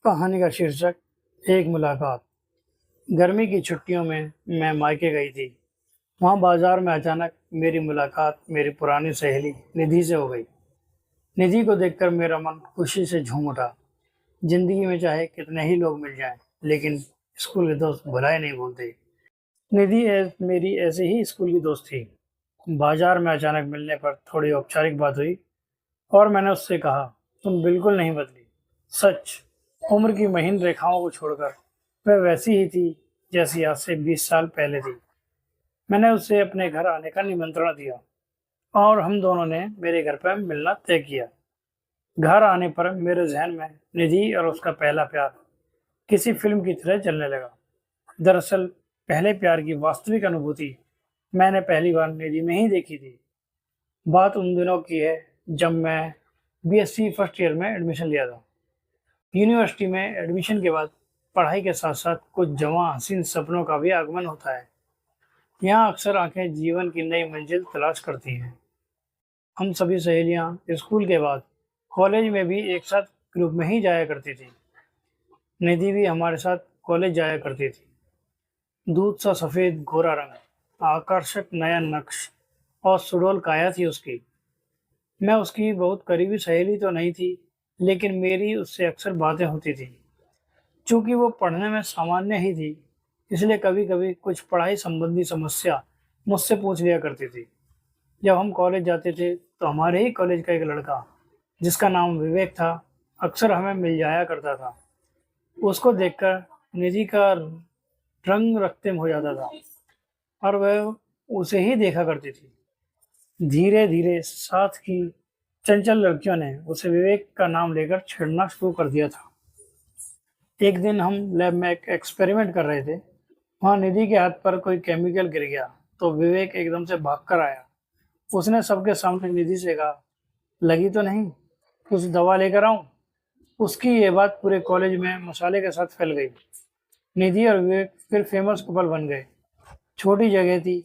कहानी का शीर्षक एक मुलाकात। गर्मी की छुट्टियों में मैं मायके गई थी। वहाँ बाजार में अचानक मेरी मुलाकात मेरी पुरानी सहेली निधि से हो गई। निधि को देखकर मेरा मन खुशी से झूम उठा। जिंदगी में चाहे कितने ही लोग मिल जाएं, लेकिन स्कूल के दोस्त भुलाए नहीं भूलते। निधि मेरी ऐसे ही स्कूल की दोस्त थी। बाजार में अचानक मिलने पर थोड़ी औपचारिक बात हुई और मैंने उससे कहा, तुम बिल्कुल नहीं बदली। सच, उम्र की महीन रेखाओं को छोड़कर वह वैसी ही थी जैसी आज से 20 साल पहले थी। मैंने उसे अपने घर आने का निमंत्रण दिया और हम दोनों ने मेरे घर पर मिलना तय किया। घर आने पर मेरे जहन में निधि और उसका पहला प्यार किसी फिल्म की तरह चलने लगा। दरअसल पहले प्यार की वास्तविक अनुभूति मैंने पहली बार निधि में ही देखी थी। बात उन दिनों की है जब मैं बीएससी फर्स्ट ईयर में एडमिशन लिया था। यूनिवर्सिटी में एडमिशन के बाद पढ़ाई के साथ साथ कुछ जवां हसीन सपनों का भी आगमन होता है। यहाँ अक्सर आंखें जीवन की नई मंजिल तलाश करती हैं। हम सभी सहेलियां स्कूल के बाद कॉलेज में भी एक साथ ग्रुप में ही जाया करती थी। निधि भी हमारे साथ कॉलेज जाया करती थी। दूध सा सफ़ेद गोरा रंग, आकर्षक नया नक्श और सुडौल काया थी उसकी। मैं उसकी बहुत करीबी सहेली तो नहीं थी, लेकिन मेरी उससे अक्सर बातें होती थी। चूंकि वो पढ़ने में सामान्य ही थी, इसलिए कभी कभी कुछ पढ़ाई संबंधी समस्या मुझसे पूछ लिया करती थी। जब हम कॉलेज जाते थे तो हमारे ही कॉलेज का एक लड़का, जिसका नाम विवेक था, अक्सर हमें मिल जाया करता था। उसको देखकर निधि का रंग रक्तम हो जाता था और वह उसे ही देखा करती थी। धीरे धीरे साथ की चंचल लड़कियों ने उसे विवेक का नाम लेकर छेड़ना शुरू कर दिया था। एक दिन हम लैब में एक एक्सपेरिमेंट कर रहे थे। वहाँ निधि के हाथ पर कोई केमिकल गिर गया तो विवेक एकदम से भागकर आया। उसने सबके सामने निधि से कहा, लगी तो नहीं, कुछ दवा लेकर आऊं? उसकी ये बात पूरे कॉलेज में मसाले के साथ फैल गई। निधि और विवेक फिर फेमस कपल बन गए। छोटी जगह थी,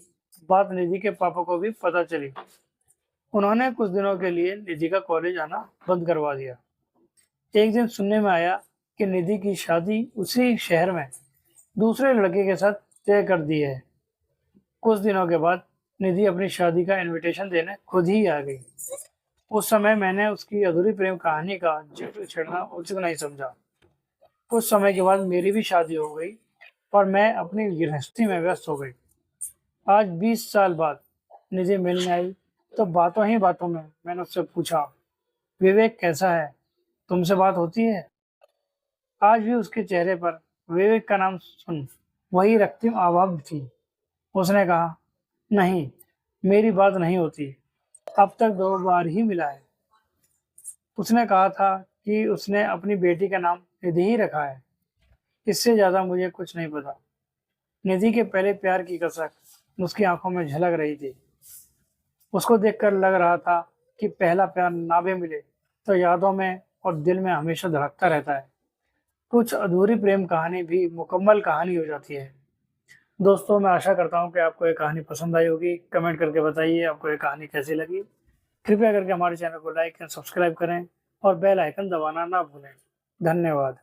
बात निधि के पापा को भी पता चली। उन्होंने कुछ दिनों के लिए निधि का कॉलेज आना बंद करवा दिया। एक दिन सुनने में आया कि निधि की शादी उसी शहर में दूसरे लड़के के साथ तय कर दी है। कुछ दिनों के बाद निधि अपनी शादी का इनविटेशन देने खुद ही आ गई। उस समय मैंने उसकी अधूरी प्रेम कहानी का जिक्र छेड़ना उचित नहीं समझा। कुछ समय के बाद मेरी भी शादी हो गई और मैं अपनी गृहस्थी में व्यस्त हो गई। आज 20 साल बाद निधि मिलने आई तो बातों ही बातों में मैंने उससे पूछा, विवेक कैसा है, तुमसे बात होती है? आज भी उसके चेहरे पर विवेक का नाम सुन वही रक्तिम आभाव थी। उसने कहा, नहीं, मेरी बात नहीं होती, अब तक 2 बार ही मिला है। उसने कहा था कि उसने अपनी बेटी का नाम निधि ही रखा है। इससे ज्यादा मुझे कुछ नहीं पता। निधि के पहले प्यार की कसक उसकी आंखों में झलक रही थी। उसको देखकर लग रहा था कि पहला प्यार ना भी मिले तो यादों में और दिल में हमेशा धड़कता रहता है। कुछ अधूरी प्रेम कहानी भी मुकम्मल कहानी हो जाती है। दोस्तों, मैं आशा करता हूँ कि आपको ये कहानी पसंद आई होगी। कमेंट करके बताइए आपको ये कहानी कैसी लगी। कृपया करके हमारे चैनल को लाइक एंड सब्सक्राइब करें और बेल आइकन दबाना ना भूलें। धन्यवाद।